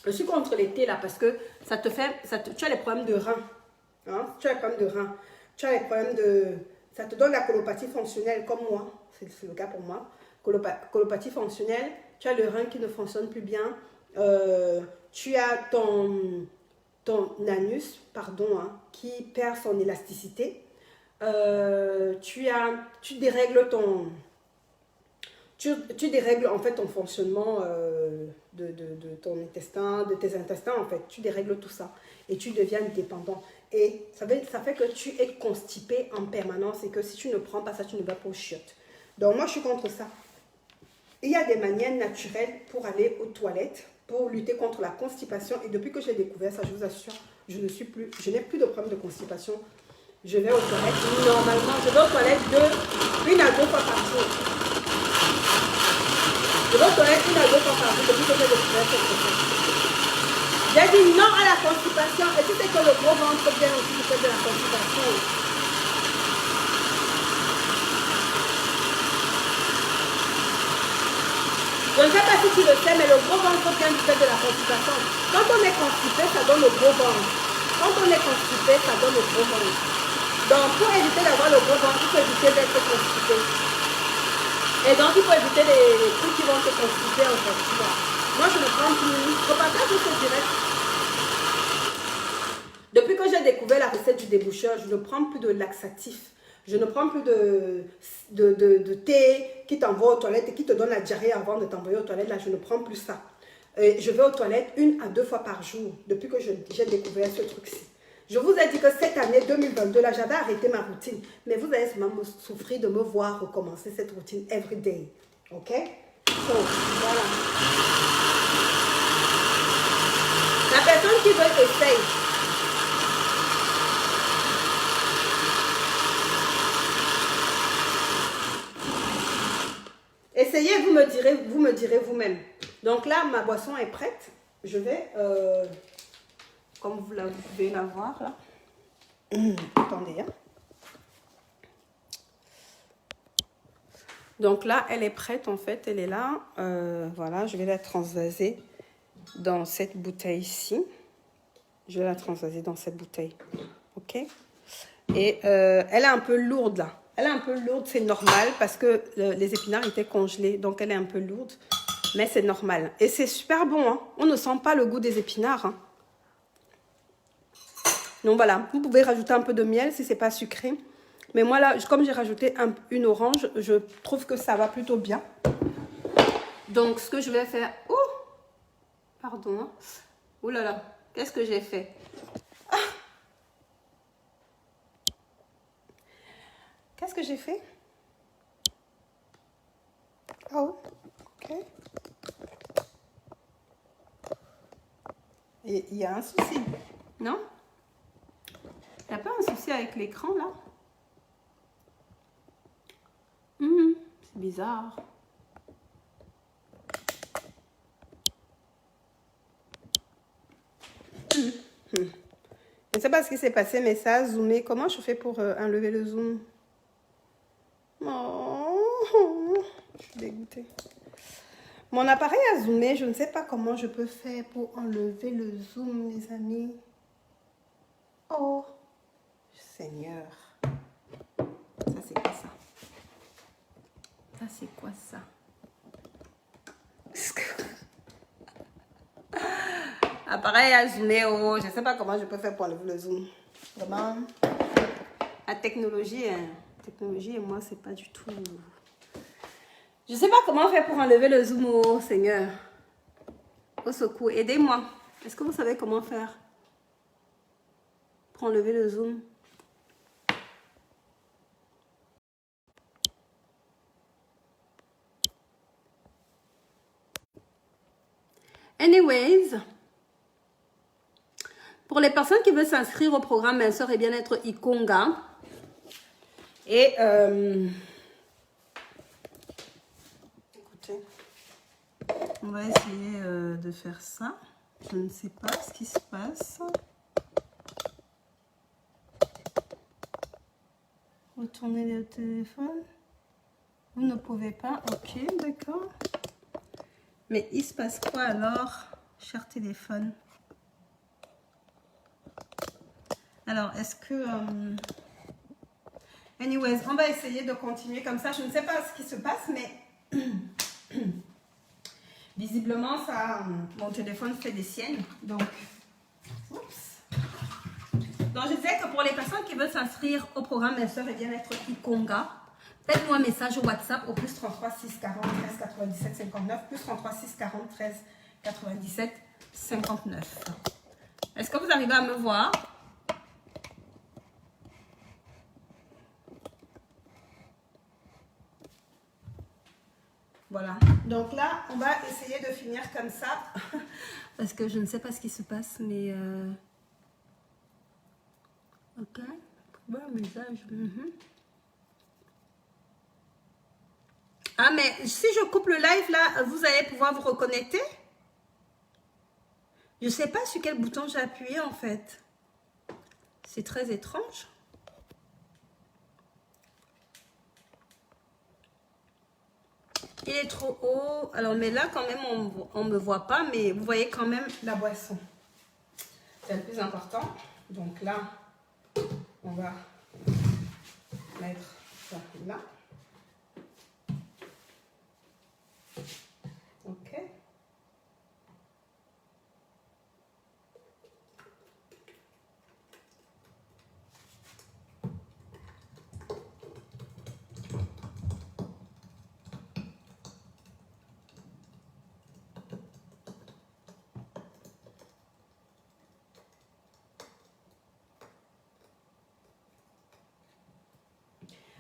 Je suis contre les thés là parce que ça te fait... tu as les problèmes de reins. Hein? Tu as les problèmes de reins. Tu as les problèmes de... Ça te donne la colopathie fonctionnelle comme moi. C'est le cas pour moi. Colopathie fonctionnelle. Tu as le rein qui ne fonctionne plus bien. Tu as ton anus, pardon, hein, qui perd son élasticité. Tu dérègles ton... Tu dérègles en fait ton fonctionnement de ton intestin, de tes intestins en fait. Tu dérègles tout ça et tu deviens dépendant. Et ça fait que tu es constipé en permanence et que si tu ne prends pas ça, tu ne vas pas aux chiottes. Donc moi, je suis contre ça. Il y a des manières naturelles pour aller aux toilettes, pour lutter contre la constipation. Et depuis que j'ai découvert ça, je vous assure, je n'ai plus de problème de constipation. Je vais aux toilettes. Normalement, je vais aux toilettes une à deux fois par jour. Je vais aux toilettes une à deux fois par jour depuis que j'ai découvert cette recette. J'ai dit non à la constipation. Et tu sais que le gros ventre vient aussi du fait de la constipation. Je ne sais pas si tu le sais, mais le gros ventre vient du fait de la constipation. Quand on est constipé, ça donne le gros ventre. Quand on est constipé, ça donne le gros ventre. Donc, pour éviter d'avoir le gros ventre, il faut éviter d'être constipé. Et donc, il faut éviter les trucs qui vont te constiper en fait. Tu vois. Moi, je ne prends plus. Je partage ce direct. Depuis que j'ai découvert la recette du déboucheur, je ne prends plus de laxatif. Je ne prends plus de thé qui t'envoie aux toilettes et qui te donne la diarrhée avant de t'envoyer aux toilettes. Là, je ne prends plus ça. Je vais aux toilettes 1 à 2 fois par jour depuis que j'ai découvert ce truc-ci. Je vous ai dit que cette année 2022, là, j'avais arrêté ma routine. Mais vous allez sûrement me souffrir de me voir recommencer cette routine every day. OK? Donc, voilà. La personne qui veut essayer. Essayez, vous me direz vous-même. Donc là, ma boisson est prête. Je vais, comme vous pouvez la voir là. Attendez. Hein. Donc là, elle est prête en fait. Elle est là. Voilà, je vais la transvaser dans cette bouteille-ci. Je vais la transvaser dans cette bouteille. OK? Et elle est un peu lourde là. Elle est un peu lourde, c'est normal parce que les épinards étaient congelés. Donc, elle est un peu lourde, mais c'est normal. Et c'est super bon. Hein. On ne sent pas le goût des épinards. Hein. Donc, voilà. Vous pouvez rajouter un peu de miel si ce n'est pas sucré. Mais moi, là, comme j'ai rajouté une orange, je trouve que ça va plutôt bien. Donc, ce que je vais faire... Oh! Pardon. Hein. Oh là là. Qu'est-ce que j'ai fait? Qu'est-ce que j'ai fait? Oh, ok. Et il y a un souci, non? Il n'y a pas un souci avec l'écran, là? C'est bizarre. Je ne sais pas ce qui s'est passé, mais ça a zoomé. Comment je fais pour enlever le zoom? Oh, je suis dégoûtée. Mon appareil a zoomé. Je ne sais pas comment je peux faire pour enlever le zoom, les amis. Oh, Seigneur. Ça, c'est quoi ça? Ça, c'est quoi ça? Appareil à zoomer. Oh, je ne sais pas comment je peux faire pour enlever le zoom. Vraiment. La technologie, et moi, c'est pas du tout... Je sais pas comment faire pour enlever le zoom, oh Seigneur. Au secours, aidez-moi. Est-ce que vous savez comment faire pour enlever le zoom? Anyways, pour les personnes qui veulent s'inscrire au programme Minceur et Bien-être Ikonga, et écoutez, on va essayer de faire ça. Je ne sais pas ce qui se passe. Retournez le téléphone. Vous ne pouvez pas. Ok, d'accord. Mais il se passe quoi alors, cher téléphone? Alors, est-ce que... Anyways, on va essayer de continuer comme ça. Je ne sais pas ce qui se passe, mais... Visiblement, ça, mon téléphone fait des siennes. Donc, oups. Donc, je disais que pour les personnes qui veulent s'inscrire au programme Minceur et Bien-être Ikonga, faites-moi un message au WhatsApp au plus 33 6 40 13 97 59, plus 33 6 40 13 97 59. Est-ce que vous arrivez à me voir? Voilà. Donc là, on va essayer de finir comme ça. Parce que je ne sais pas ce qui se passe, mais... Ok. Trouver un message. Ah, mais si je coupe le live là, vous allez pouvoir vous reconnecter? Je ne sais pas sur quel bouton j'ai appuyé en fait. C'est très étrange. Il est trop haut. Alors, mais là, quand même, on ne me voit pas, mais vous voyez quand même la boisson. C'est le plus important. Donc là, on va mettre ça là. Ok.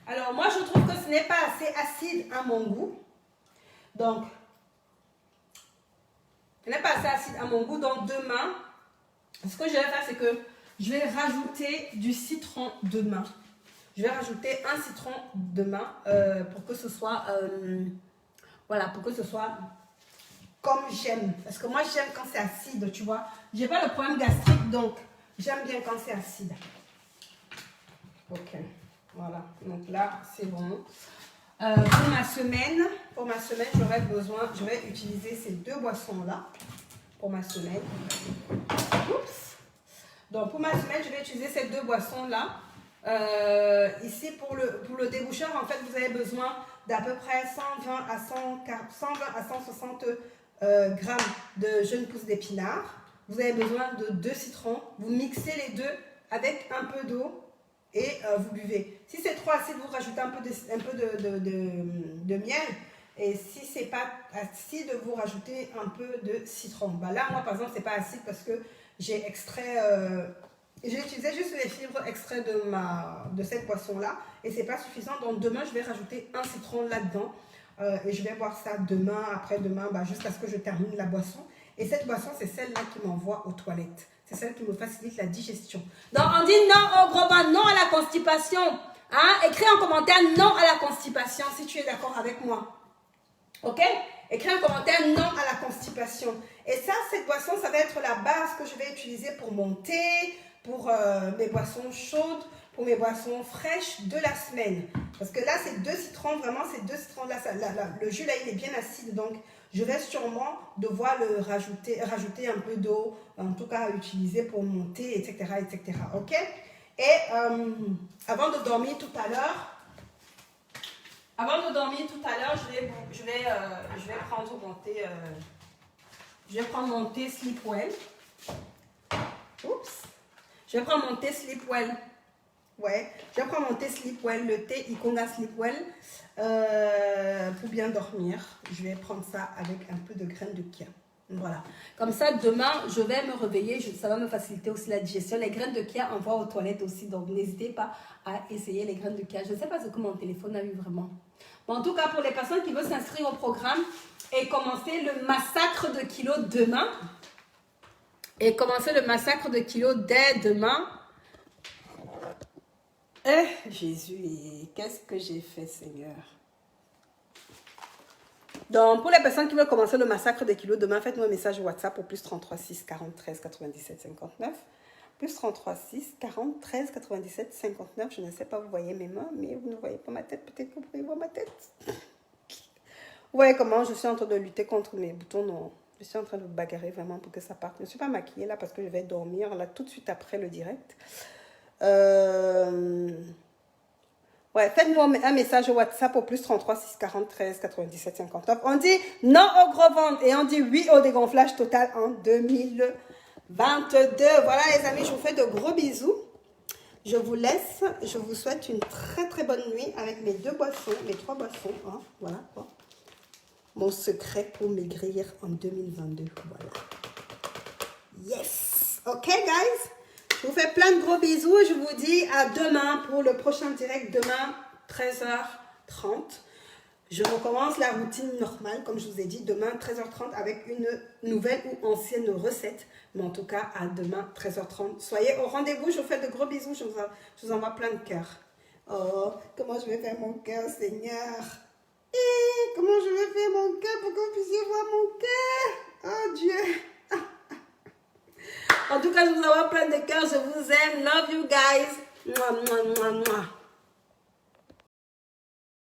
Alors, moi, je trouve que ce n'est pas assez acide à mon goût. Donc, ce n'est pas assez acide à mon goût. Donc, demain, ce que je vais faire, c'est que je vais rajouter du citron demain. Je vais rajouter un citron demain pour que ce soit, voilà, pour que ce soit comme j'aime. Parce que moi, j'aime quand c'est acide, tu vois. J'ai pas le problème gastrique, donc j'aime bien quand c'est acide. Ok. Voilà, donc là, c'est bon. Pour ma semaine, j'aurai besoin, je vais utiliser ces deux boissons-là pour ma semaine. Oups. Donc, pour ma semaine, je vais utiliser ces deux boissons-là. Ici, pour le déboucheur, en fait, vous avez besoin d'à peu près 120 à 160 grammes de jeunes pousses d'épinards. Vous avez besoin de 2 citrons. Vous mixez les deux avec un peu d'eau. Et vous buvez. Si c'est trop acide, vous rajoutez un peu de miel. Et si c'est pas acide, vous rajoutez un peu de citron. Bah là, moi, par exemple, c'est pas acide parce que j'ai extrait... j'ai utilisé juste les fibres extraites de cette boisson-là. Et c'est pas suffisant. Donc demain, je vais rajouter un citron là-dedans. Et je vais boire ça demain, après-demain, bah, jusqu'à ce que je termine la boisson. Et cette boisson, c'est celle-là qui m'envoie aux toilettes. C'est celle qui me facilite la digestion. Donc, on dit non au gros bain, non à la constipation. Hein? Écris en commentaire non à la constipation si tu es d'accord avec moi. Ok? Écris en commentaire non à la constipation. Et ça, cette boisson, ça va être la base que je vais utiliser pour mon thé, pour mes boissons chaudes, pour mes boissons fraîches de la semaine. Parce que là, c'est 2 citrons, vraiment, ces 2 citrons-là, le jus là, il est bien acide, donc je vais sûrement devoir le rajouter un peu d'eau, en tout cas utiliser pour mon thé, etc., etc. Ok? Et avant de dormir tout à l'heure, je vais prendre mon thé. Je vais prendre mon thé Sleepwell. Oups. Je vais prendre mon thé Sleepwell. Ouais, je vais prendre mon thé Sleepwell, le thé Ikonga Sleepwell, pour bien dormir. Je vais prendre ça avec un peu de graines de chia. Voilà. Comme ça, demain, je vais me réveiller. Ça va me faciliter aussi la digestion. Les graines de chia envoient aux toilettes aussi. Donc, n'hésitez pas à essayer les graines de chia. Je ne sais pas ce que mon téléphone a eu vraiment. Bon, en tout cas, pour les personnes qui veulent s'inscrire au programme et commencer le massacre de kilos demain, dès demain. Eh, Jésus, qu'est-ce que j'ai fait, Seigneur? Donc, pour les personnes qui veulent commencer le massacre des kilos, demain, faites-moi un message WhatsApp au plus 33 6 40 13 97 59. Plus 33 6 40 13 97 59. Je ne sais pas, vous voyez mes mains, mais vous ne voyez pas ma tête. Peut-être que vous pouvez voir ma tête. Vous voyez comment je suis en train de lutter contre mes boutons? Non, je suis en train de bagarrer vraiment pour que ça parte. Je ne suis pas maquillée là parce que je vais dormir là tout de suite après le direct. Ouais, faites-moi un message au WhatsApp au plus 33 6 40 13 97 59. On dit non au gros ventre et on dit oui au dégonflage total en 2022. Voilà les amis, je vous fais de gros bisous. Je vous laisse. Je vous souhaite une très très bonne nuit avec mes 2 boissons, mes 3 boissons. Hein, voilà quoi. Mon secret pour maigrir en 2022. Voilà. Yes. Ok guys. Je vous fais plein de gros bisous et je vous dis à demain pour le prochain direct. Demain, 13h30. Je recommence la routine normale, comme je vous ai dit. Demain, 13h30 avec une nouvelle ou ancienne recette. Mais en tout cas, à demain, 13h30. Soyez au rendez-vous. Je vous fais de gros bisous. Je vous envoie plein de cœurs. Oh, comment je vais faire mon cœur, Seigneur? Comment je vais faire mon cœur pour que vous puissiez voir mon cœur? Oh Dieu! En tout cas, je vous envoie plein de cœurs. Je vous aime. Love you guys. Mouah, mouah, mouah, mouah.